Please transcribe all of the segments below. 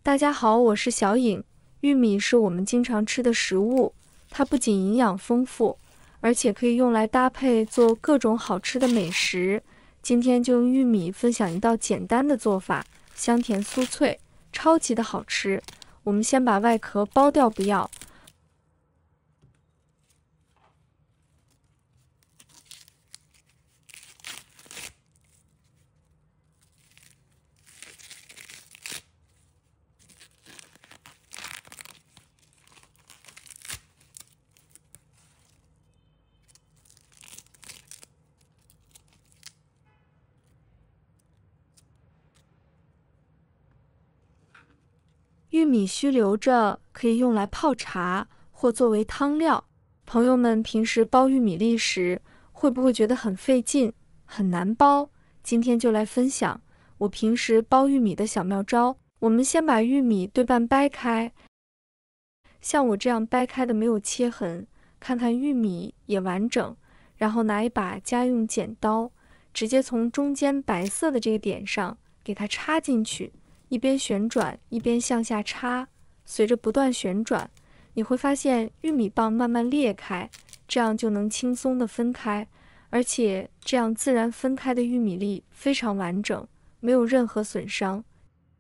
大家好，我是小颖。玉米是我们经常吃的食物，它不仅营养丰富，而且可以用来搭配做各种好吃的美食。今天就用玉米分享一道简单的做法，香甜酥脆，超级的好吃。我们先把外壳剥掉，不要。玉米须留着，可以用来泡茶或作为汤料。朋友们平时剥玉米粒时，会不会觉得很费劲、很难剥？今天就来分享我平时剥玉米的小妙招。我们先把玉米对半掰开，像我这样掰开的没有切痕，看看玉米也完整。然后拿一把家用剪刀，直接从中间白色的这个点上给它插进去。一边旋转一边向下插，随着不断旋转，你会发现玉米棒慢慢裂开，这样就能轻松的分开，而且这样自然分开的玉米粒非常完整，没有任何损伤。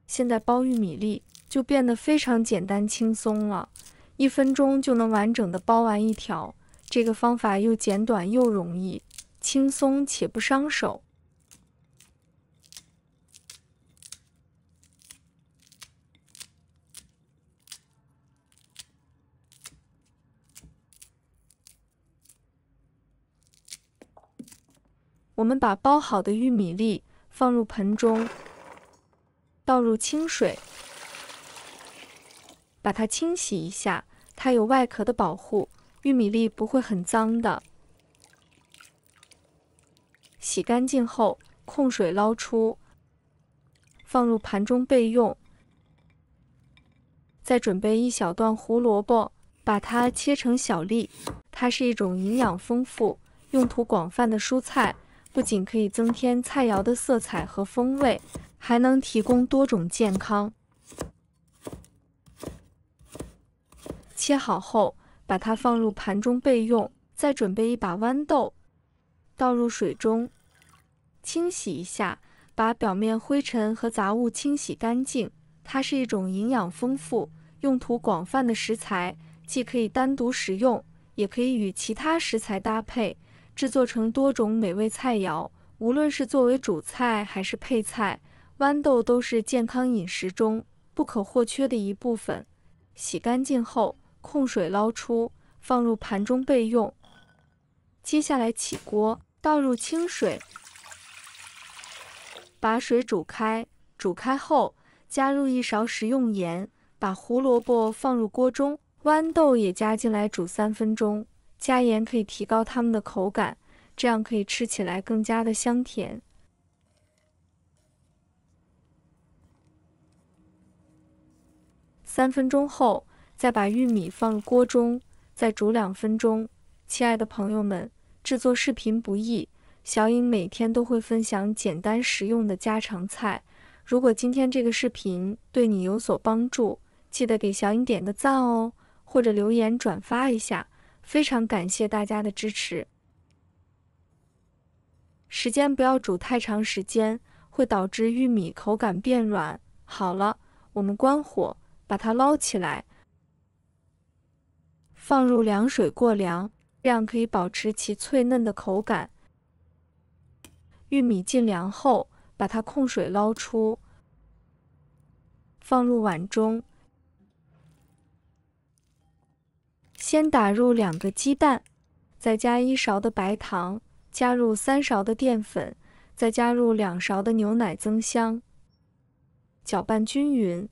现在剥玉米粒就变得非常简单轻松了，1分钟就能完整的剥完一条。这个方法又简短又容易，轻松且不伤手。我们把剥好的玉米粒放入盆中，倒入清水，把它清洗一下，它有外壳的保护，玉米粒不会很脏的。洗干净后，控水捞出，放入盘中备用。再准备一小段胡萝卜，把它切成小粒。它是一种营养丰富、用途广泛的蔬菜。不仅可以增添菜肴的色彩和风味，还能提供多种健康。切好后，把它放入盘中备用。再准备一把豌豆，倒入水中，清洗一下，把表面灰尘和杂物清洗干净。它是一种营养丰富、用途广泛的食材，既可以单独食用，也可以与其他食材搭配。制作成多种美味菜肴，无论是作为主菜还是配菜，豌豆都是健康饮食中不可或缺的一部分。洗干净后，控水捞出，放入盘中备用。接下来起锅，倒入清水，把水煮开。煮开后，加入1勺食用盐，把胡萝卜放入锅中，豌豆也加进来煮3分钟。加盐可以提高它们的口感，这样可以吃起来更加的香甜。3分钟后，再把玉米放入锅中，再煮2分钟。亲爱的朋友们，制作视频不易，小颖每天都会分享简单实用的家常菜。如果今天这个视频对你有所帮助，记得给小颖点个赞哦，或者留言转发一下。非常感谢大家的支持。时间不要煮太长时间，会导致玉米口感变软。好了，我们关火，把它捞起来，放入凉水过凉，这样可以保持其脆嫩的口感。玉米进凉后，把它控水捞出，放入碗中。先打入2个鸡蛋，再加1勺的白糖，加入3勺的淀粉，再加入2勺的牛奶增香，搅拌均匀。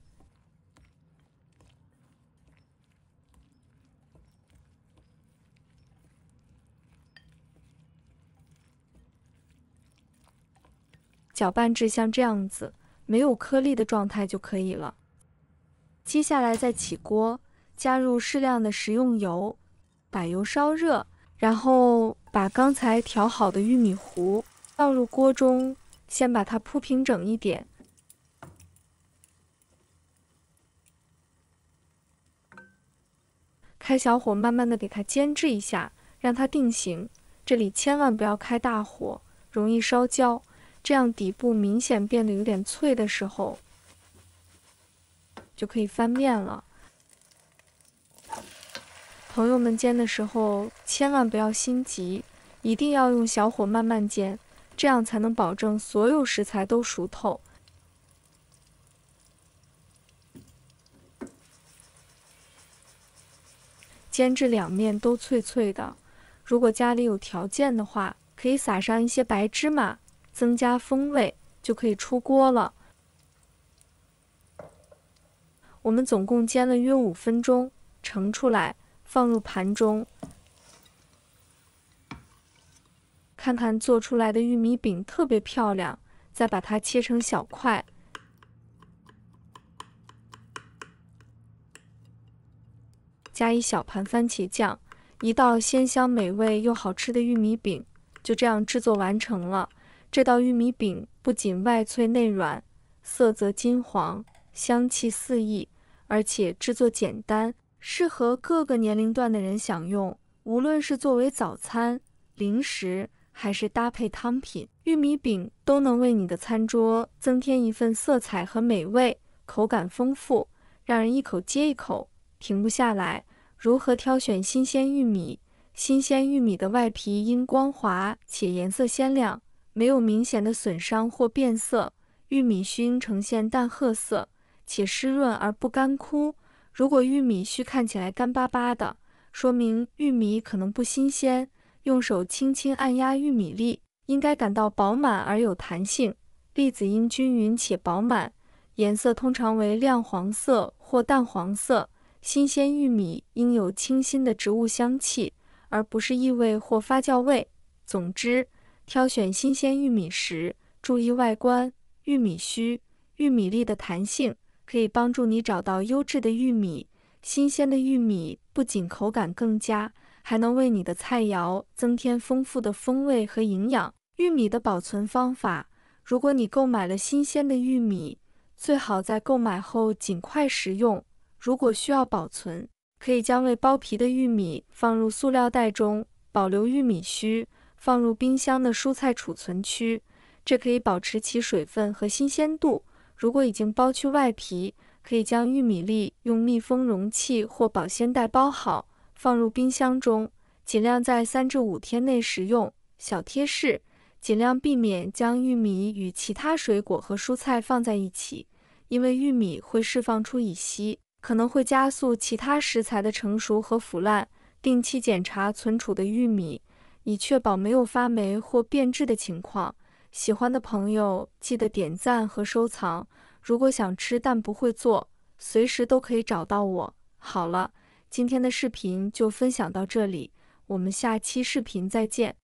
搅拌至像这样子，没有颗粒的状态就可以了。接下来再起锅，加入适量的食用油，把油烧热，然后把刚才调好的玉米糊倒入锅中，先把它铺平整一点，开小火慢慢的给它煎制一下，让它定型。这里千万不要开大火，容易烧焦。这样底部明显变得有点脆的时候，就可以翻面了。朋友们煎的时候千万不要心急，一定要用小火慢慢煎，这样才能保证所有食材都熟透。煎至两面都脆脆的，如果家里有条件的话，可以撒上一些白芝麻，增加风味，就可以出锅了。我们总共煎了约5分钟，盛出来，放入盘中。看看做出来的玉米饼特别漂亮，再把它切成小块。加一小盘番茄酱，一道鲜香美味又好吃的玉米饼就这样制作完成了。这道玉米饼不仅外脆内软，色泽金黄，香气四溢，而且制作简单，适合各个年龄段的人享用。无论是作为早餐、零食，还是搭配汤品，玉米饼都能为你的餐桌增添一份色彩和美味，口感丰富，让人一口接一口，停不下来。如何挑选新鲜玉米？新鲜玉米的外皮应光滑且颜色鲜亮，没有明显的损伤或变色。玉米须应呈现淡褐色，且湿润而不干枯。如果玉米须看起来干巴巴的，说明玉米可能不新鲜。用手轻轻按压玉米粒，应该感到饱满而有弹性，粒子应均匀且饱满，颜色通常为亮黄色或淡黄色。新鲜玉米应有清新的植物香气，而不是异味或发酵味。总之，挑选新鲜玉米时，注意外观、玉米须、玉米粒的弹性，可以帮助你找到优质的玉米。新鲜的玉米不仅口感更佳，还能为你的菜肴增添丰富的风味和营养。玉米的保存方法：如果你购买了新鲜的玉米，最好在购买后尽快食用。如果需要保存，可以将未剥皮的玉米放入塑料袋中，保留玉米须，放入冰箱的蔬菜储存区，这可以保持其水分和新鲜度。如果已经剥去外皮，可以将玉米粒用密封容器或保鲜袋包好，放入冰箱中，尽量在3至5天内食用。小贴士：尽量避免将玉米与其他水果和蔬菜放在一起，因为玉米会释放出乙烯，可能会加速其他食材的成熟和腐烂。定期检查存储的玉米，以确保没有发霉或变质的情况。喜欢的朋友记得点赞和收藏。如果想吃但不会做，随时都可以找到我。好了，今天的视频就分享到这里，我们下期视频再见。